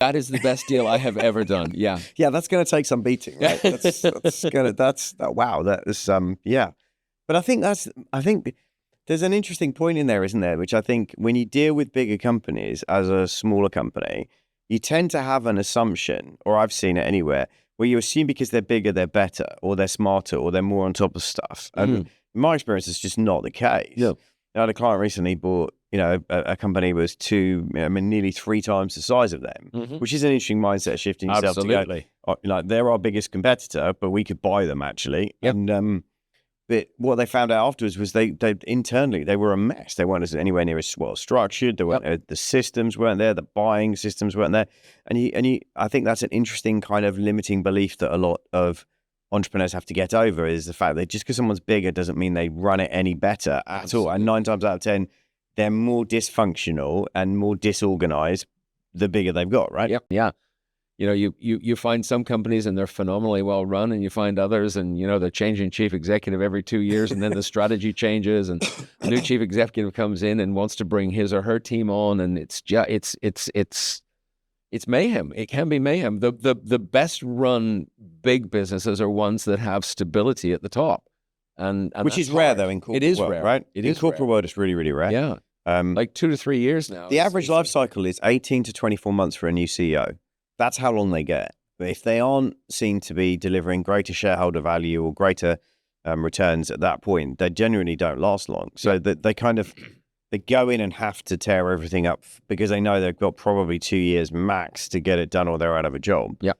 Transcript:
That is the best deal I have ever done. Yeah. Yeah, that's going to take some beating, right? Wow, that is yeah. But I think there's an interesting point in there, isn't there? Which I think when you deal with bigger companies as a smaller company, you tend to have an assumption, or I've seen it anywhere, where you assume because they're bigger, they're better, or they're smarter, or they're more on top of stuff. And in my experience, it's just not the case. Yeah. I had a client recently bought, a company was nearly 3 times the size of them, which is an interesting mindset shift in yourself. Absolutely. To go, they're our biggest competitor, but we could buy them actually. Yep. And but what they found out afterwards was they internally they were a mess. They weren't anywhere near as well structured. They weren't the systems weren't there. The buying systems weren't there. And I think that's an interesting kind of limiting belief that a lot of entrepreneurs have to get over, is the fact that just because someone's bigger doesn't mean they run it any better at all. And 9 times out of 10, they're more dysfunctional and more disorganized the bigger they've got, right? Yep. Yeah. You find some companies and they're phenomenally well run, and you find others and, they're changing chief executive every 2 years, and then the strategy changes and a new chief executive comes in and wants to bring his or her team on. And it's mayhem. It can be mayhem. The best run big businesses are ones that have stability at the top. And which is rare though in corporate world, rare. Right? It in is corporate rare. world, it's really, really rare. Yeah. Like 2 to 3 years now. The average life cycle is 18 to 24 months for a new CEO. That's how long they get. But if they aren't seen to be delivering greater shareholder value or greater returns at that point, they genuinely don't last long. So that they go in and have to tear everything up because they know they've got probably 2 years max to get it done, or they're out of a job. Yeah.